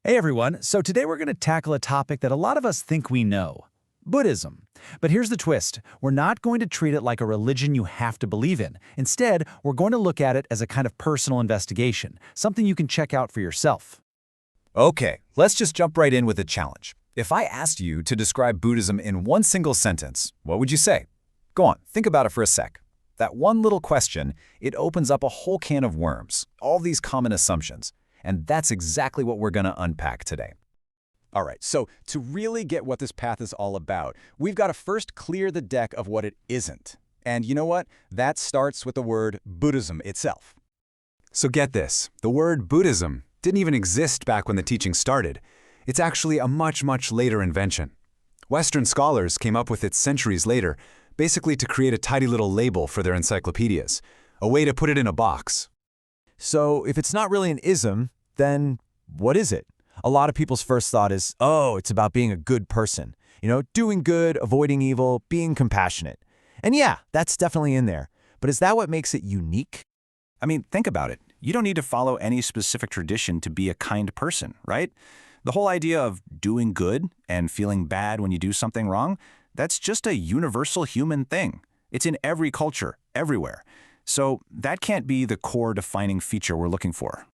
Hey everyone, so today we're going to tackle a topic that a lot of us think we know, Buddhism. But here's the twist, we're not going to treat it like a religion you have to believe in. Instead, we're going to look at it as a kind of personal investigation, something you can check out for yourself. Okay, let's just jump right in with a challenge. If I asked you to describe Buddhism in one single sentence, what would you say? Go on, think about it for a sec. That one little question, it opens up a whole can of worms, all these common assumptions. And that's exactly what we're going to unpack today. All right, so to really get what this path is all about, we've got to first clear the deck of what it isn't. And you know what? That starts with the word Buddhism itself. So get this, the word Buddhism didn't even exist back when the teaching started. It's actually a much, much later invention. Western scholars came up with it centuries later, basically to create a tidy little label for their encyclopedias, a way to put it in a box. So if it's not really an ism, then what is it? A lot of people's first thought is, oh, it's about being a good person. Doing good, avoiding evil, being compassionate. And yeah, that's definitely in there. But is that what makes it unique? I mean, think about it. You don't need to follow any specific tradition to be a kind person, right? The whole idea of doing good and feeling bad when you do something wrong, that's just a universal human thing. It's in every culture, everywhere. So that can't be the core defining feature we're looking for.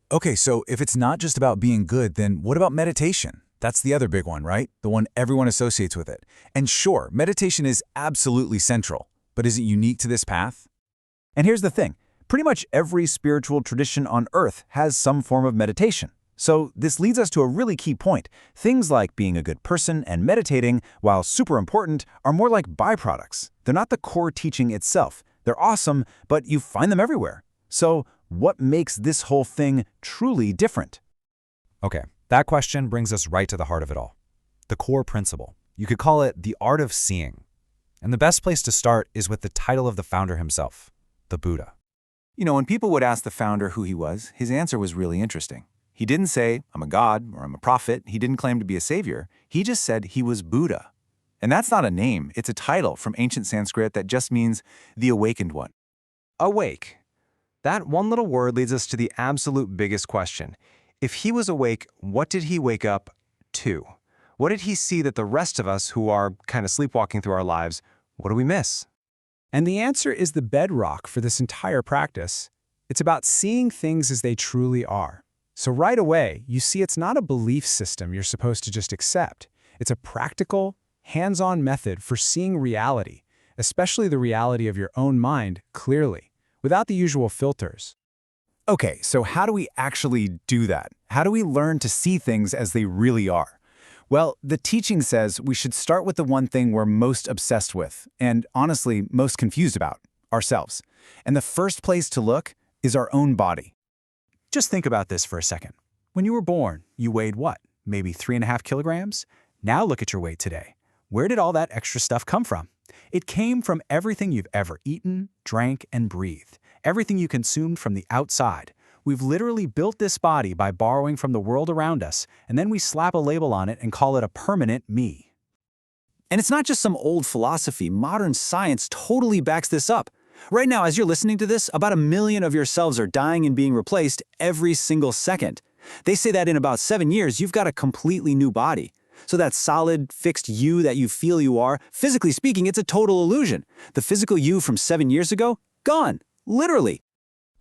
Okay, so if it's not just about being good, then what about meditation? That's the other big one, right? The one everyone associates with it. And sure, meditation is absolutely central, but is it unique to this path? And here's the thing, pretty much every spiritual tradition on earth has some form of meditation. So this leads us to a really key point. Things like being a good person and meditating, while super important, are more like byproducts. They're not the core teaching itself. They're awesome, but you find them everywhere. So what makes this whole thing truly different? Okay, that question brings us right to the heart of it all. The core principle. You could call it the art of seeing. And the best place to start is with the title of the founder himself, the Buddha. When people would ask the founder who he was, his answer was really interesting. He didn't say, I'm a god or I'm a prophet. He didn't claim to be a savior. He just said he was Buddha. And that's not a name, it's a title from ancient Sanskrit that just means the awakened one. Awake. That one little word leads us to the absolute biggest question. If he was awake, what did he wake up to? What did he see that the rest of us who are kind of sleepwalking through our lives, what do we miss? And the answer is the bedrock for this entire practice. It's about seeing things as they truly are. So right away, you see it's not a belief system you're supposed to just accept. It's a practical, hands-on method for seeing reality, especially the reality of your own mind, clearly, without the usual filters. Okay, so how do we actually do that? How do we learn to see things as they really are? Well, the teaching says we should start with the one thing we're most obsessed with, and honestly, most confused about, ourselves. And the first place to look is our own body. Just think about this for a second. When you were born, you weighed what? Maybe 3.5 kilograms? Now look at your weight today. Where did all that extra stuff come from? It came from everything you've ever eaten, drank, and breathed. Everything you consumed from the outside. We've literally built this body by borrowing from the world around us, and then we slap a label on it and call it a permanent me. And it's not just some old philosophy. Modern science totally backs this up. Right now, as you're listening to this, about 1 million of yourselves are dying and being replaced every single second. They say that in about 7 years, you've got a completely new body. So that solid, fixed you that you feel you are, physically speaking, it's a total illusion. The physical you from 7 years ago, gone, literally.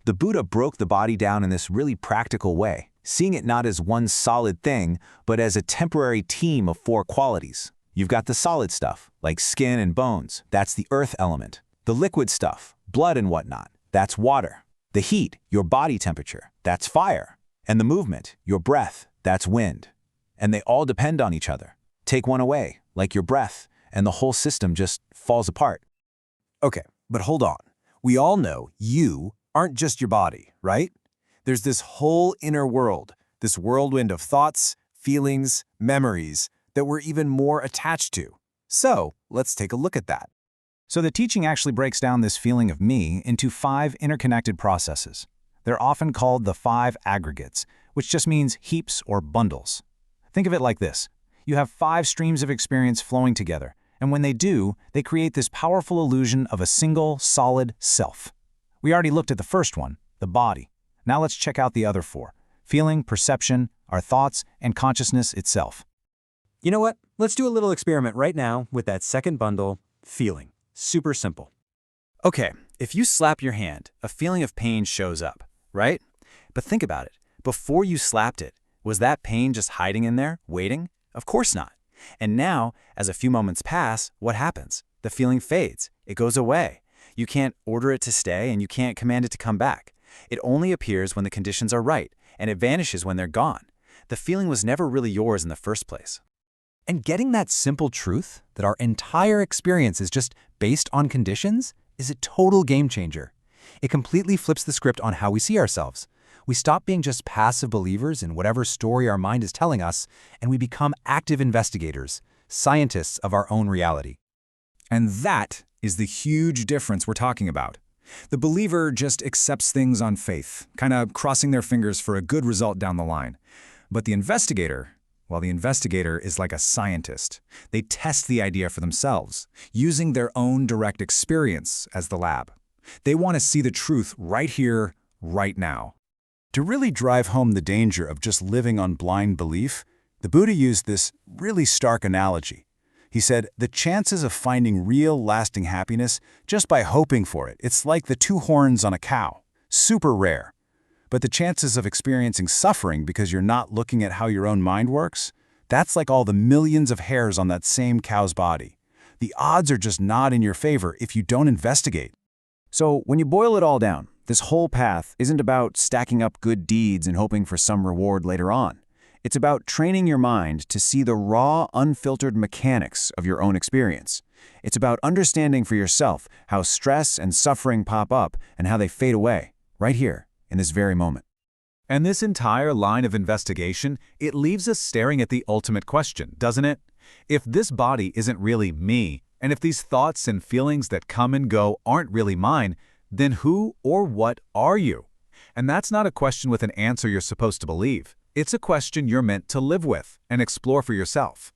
The Buddha broke the body down in this really practical way, seeing it not as one solid thing, but as a temporary team of 4 qualities. You've got the solid stuff, like skin and bones. That's the earth element. The liquid stuff, blood and whatnot. That's water. The heat, your body temperature. That's fire. And the movement, your breath. That's wind. And they all depend on each other. Take one away, like your breath, and the whole system just falls apart. Okay, but hold on. We all know you aren't just your body, right? There's this whole inner world, this whirlwind of thoughts, feelings, memories that we're even more attached to. So let's take a look at that. So the teaching actually breaks down this feeling of me into 5 interconnected processes. They're often called the 5 aggregates, which just means heaps or bundles. Think of it like this. You have 5 streams of experience flowing together, and when they do, they create this powerful illusion of a single, solid self. We already looked at the first one, the body. Now let's check out the other 4. feeling, perception, our thoughts, and consciousness itself. You know what? Let's do a little experiment right now with that second bundle, feeling. Super simple. Okay, if you slap your hand, a feeling of pain shows up, right? But think about it. Before you slapped it, was that pain just hiding in there, waiting? Of course not. And now, as a few moments pass, what happens? The feeling fades. It goes away. You can't order it to stay, and you can't command it to come back. It only appears when the conditions are right, and it vanishes when they're gone. The feeling was never really yours in the first place. And getting that simple truth that our entire experience is just based on conditions is a total game changer. It completely flips the script on how we see ourselves. We stop being just passive believers in whatever story our mind is telling us, and we become active investigators, scientists of our own reality. And that is the huge difference we're talking about. The believer just accepts things on faith, kind of crossing their fingers for a good result down the line. But the investigator, well, the investigator is like a scientist. They test the idea for themselves, using their own direct experience as the lab. They want to see the truth right here, right now. To really drive home the danger of just living on blind belief, the Buddha used this really stark analogy. He said, the chances of finding real, lasting happiness just by hoping for it, it's like the two horns on a cow. Super rare. But the chances of experiencing suffering because you're not looking at how your own mind works, that's like all the millions of hairs on that same cow's body. The odds are just not in your favor if you don't investigate. So when you boil it all down, this whole path isn't about stacking up good deeds and hoping for some reward later on. It's about training your mind to see the raw, unfiltered mechanics of your own experience. It's about understanding for yourself how stress and suffering pop up and how they fade away, right here, in this very moment. And this entire line of investigation, it leaves us staring at the ultimate question, doesn't it? If this body isn't really me, and if these thoughts and feelings that come and go aren't really mine, then who or what are you? And that's not a question with an answer you're supposed to believe. It's a question you're meant to live with and explore for yourself.